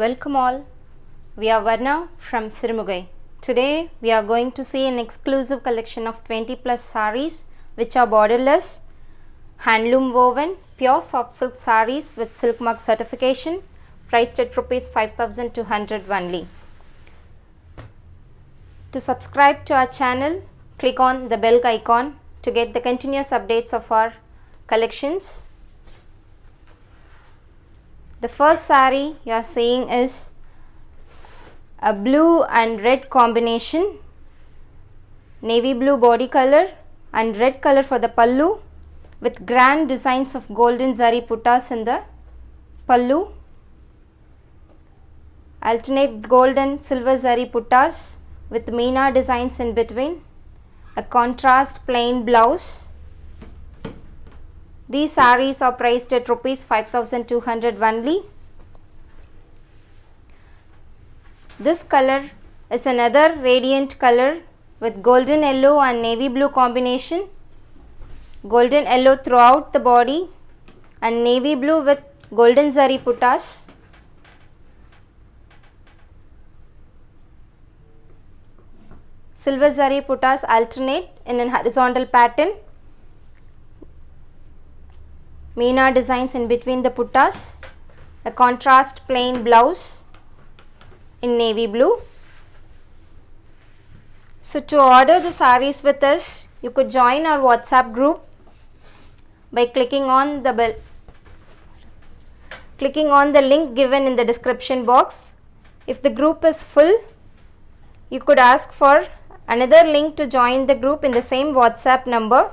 Welcome all. We are Varna from Sirumugai. Today we are going to see an exclusive collection of 20 plus sarees which are borderless, handloom woven, pure soft silk sarees with silk mark certification, priced at rupees 5200 only. To subscribe to our channel, click on the bell icon to get the continuous updates of our collections. The first saree you are seeing is a blue and red combination, navy blue body color and red color for the pallu with grand designs of golden zari puttas in the pallu, alternate gold and silver zari puttas with meena designs in between, a contrast plain blouse. These sarees are priced at rupees 5200 only. This color is another radiant color with golden yellow and navy blue combination. Golden yellow throughout the body and navy blue with golden zari puttas. Silver zari puttas alternate in a horizontal pattern. Meena designs in between the puttas, a contrast plain blouse in navy blue. So to order the sarees with us, you could join our WhatsApp group by clicking on the link given in the description box. If the group is full, you could ask for another link to join the group in the same WhatsApp number.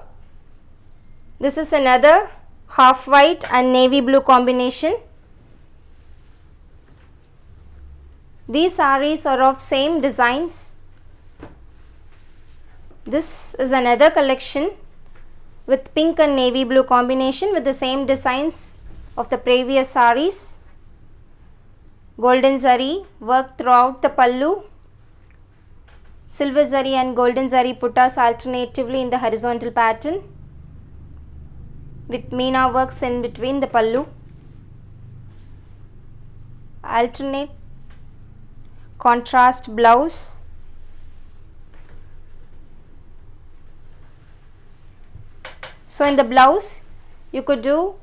This is another half white and navy blue combination. These sarees are of same designs. This is another collection with pink and navy blue combination with the same designs of the previous sarees. Golden zari work throughout the pallu. Silver zari and golden zari puttas alternatively in the horizontal pattern with meena works in between the pallu. Alternate contrast blouse. So in the blouse you could do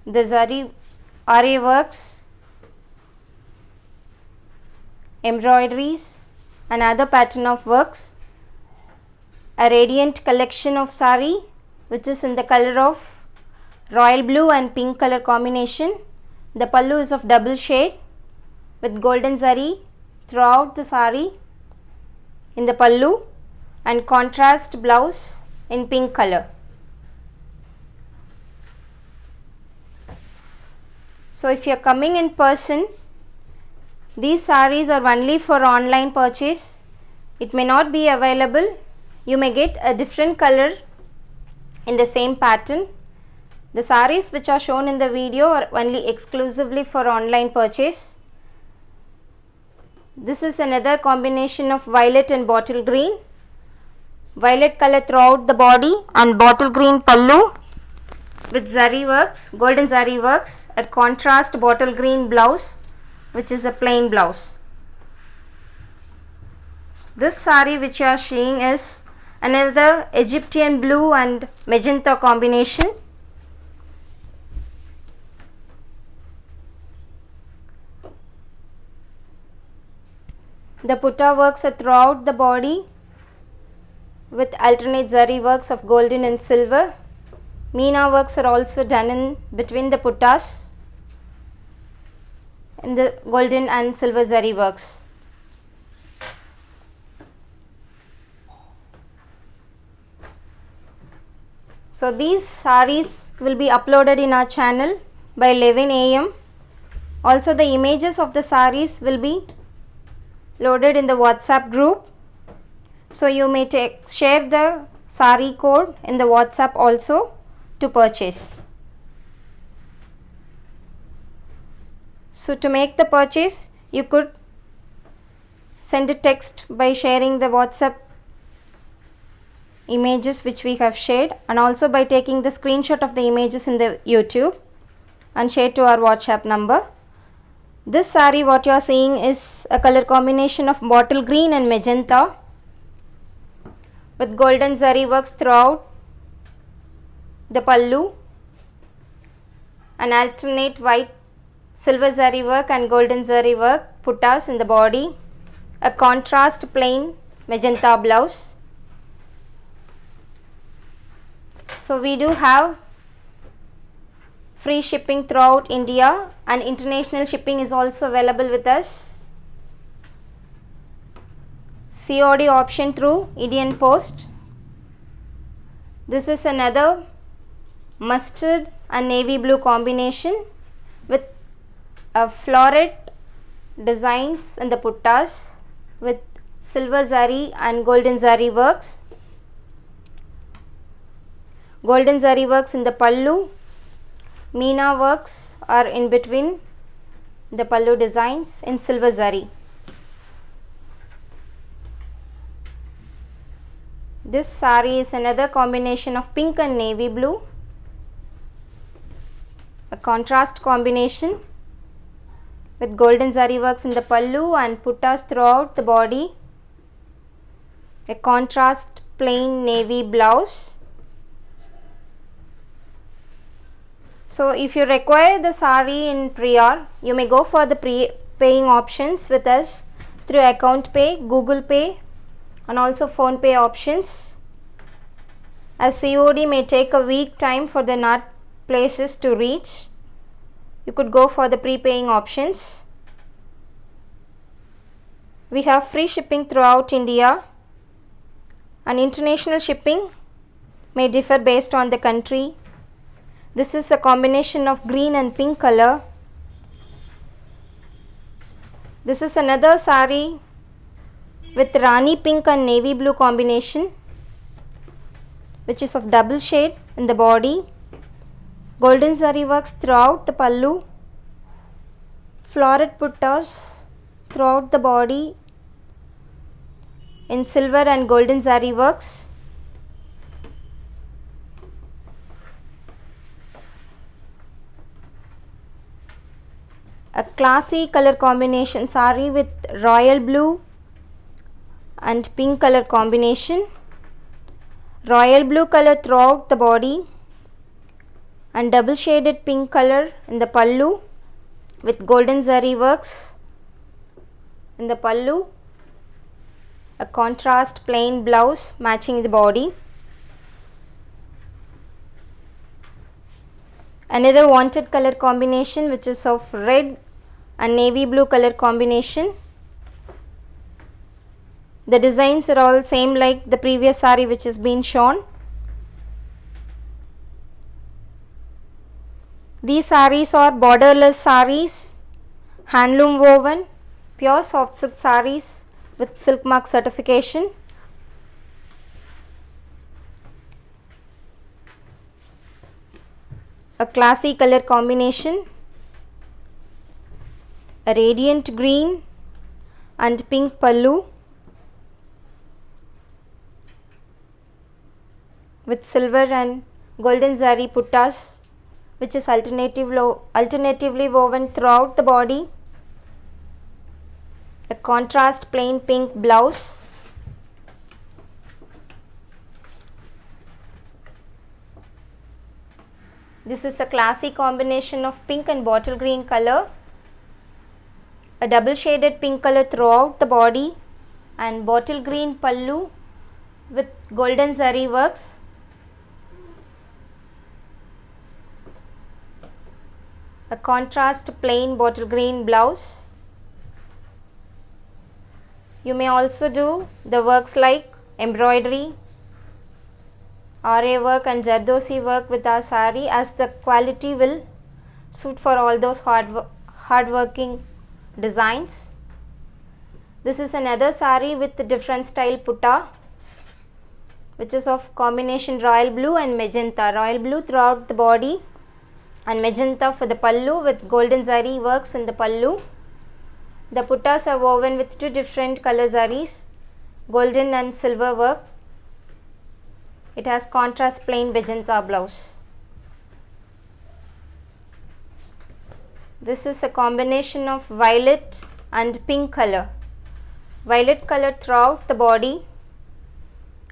the zari ari works, embroideries and other pattern of works. A radiant collection of sari which is in the color of royal blue and pink color combination. The pallu is of double shade with golden zari throughout the sari in the pallu and contrast blouse in pink color. So if you are coming in person, these sarees are only for online purchase. It may not be available. You may get a different color in the same pattern. The sarees which are shown in the video are only exclusively for online purchase. This is another combination of violet and bottle green. Violet color throughout the body and bottle green pallu with zari works, golden zari works, a contrast bottle green blouse which is a plain blouse. This saree which you are seeing is another Egyptian blue and magenta combination. The putta works are throughout the body with alternate zari works of golden and silver. Meena works are also done in between the puttas in the golden and silver zari works. So these sarees will be uploaded in our channel by 11 am. Also the images of the sarees will be loaded in the WhatsApp group. So you may share the saree code in the WhatsApp also to purchase. So to make the purchase, you could send a text by sharing the WhatsApp images which we have shared, and also by taking the screenshot of the images in the YouTube and share to our WhatsApp number. This saree what you are seeing is a color combination of bottle green and magenta with golden zari works throughout the pallu, an alternate white silver zari work and golden zari work puttas in the body, a contrast plain magenta blouse. So we do have free shipping throughout India and international shipping is also available with us. COD option through Indian Post. This is another mustard and navy blue combination with a floret designs in the puttas with silver zari and golden zari works. Golden zari works in the pallu. Meena works are in between the pallu designs in silver zari. This saree is another combination of pink and navy blue, a contrast combination with golden zari works in the pallu and puttas throughout the body, a contrast plain navy blouse. So if you require the saree in prior, you may go for the paying options with us through account pay, Google Pay and also phone pay options, as COD may take a week time for the NAT places to reach. You could go for the prepaying options. We have free shipping throughout India and international shipping may differ based on the country. This is a combination of green and pink color. This is another saree with Rani pink and navy blue combination, which is of double shade in the body. Golden zari works throughout the pallu, floret puttas throughout the body in silver and golden zari works. A classy color combination saree with royal blue and pink color combination. Royal blue color throughout the body and double shaded pink color in the pallu with golden zari works in the pallu, a contrast plain blouse matching the body. Another wanted color combination which is of red and navy blue color combination. The designs are all same like the previous saree which has been shown. These sarees are borderless sarees, handloom woven, pure soft silk sarees with silk mark certification. A classy color combination, a radiant green and pink pallu with silver and golden zari puttas, which is alternatively woven throughout the body, a contrast plain pink blouse. This is a classy combination of pink and bottle green color, a double shaded pink color throughout the body and bottle green pallu with golden zari works. A contrast plain bottle green blouse. You may also do the works like embroidery, RA work and Zardosi work with our saree, as the quality will suit for all those hard working designs. This is another saree with the different style putta, which is of combination royal blue and magenta. Royal blue throughout the body and magenta for the pallu with golden zari works in the pallu. The puttas are woven with two different color zaris, golden and silver work. It has contrast plain magenta blouse. This is a combination of violet and pink color. Violet color throughout the body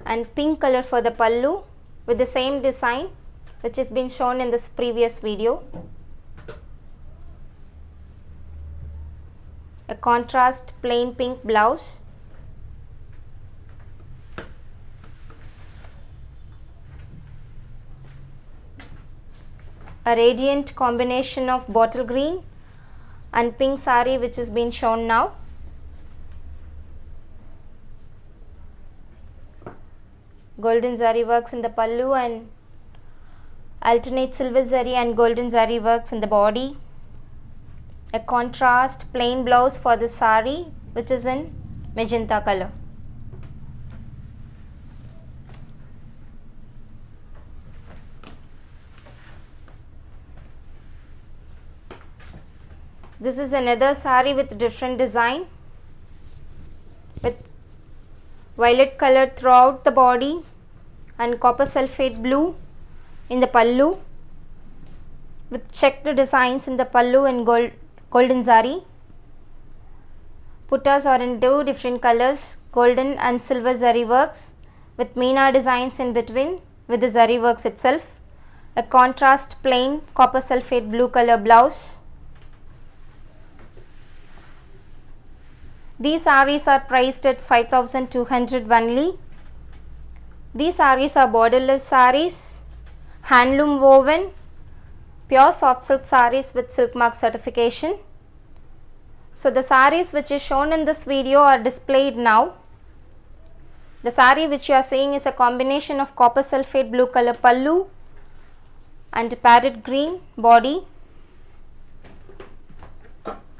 and pink color for the pallu with the same design which has been shown in this previous video. A contrast plain pink blouse. A radiant combination of bottle green and pink saree which has been shown now. Golden zari works in the pallu and alternate silver zari and golden zari works in the body. A contrast plain blouse for the saree which is in magenta color. This is another saree with different design with violet color throughout the body and copper sulphate blue in the pallu with checked designs in the pallu and golden zari. Puttas are in two different colors, golden and silver zari works with meena designs in between with the zari works itself. A contrast plain copper sulphate blue color blouse. These sarees are priced at 5,200 only. These sarees are borderless sarees, handloom woven, pure soft silk sarees with silk mark certification. So the sarees which is shown in this video are displayed now. The saree which you are seeing is a combination of copper sulphate blue color pallu and parrot green body.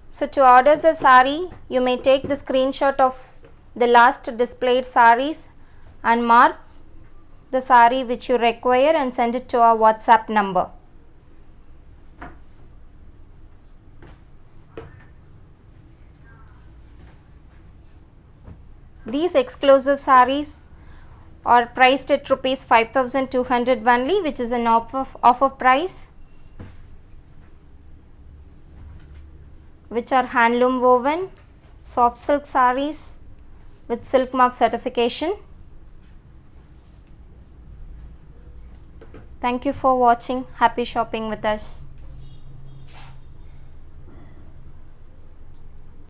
So to order the saree, you may take the screenshot of the last displayed sarees and mark the saree which you require and send it to our WhatsApp number. These exclusive sarees are priced at rupees 5,200 only, which is an offer price, which are handloom woven soft silk sarees with silk mark certification. Thank you for watching. Happy shopping with us.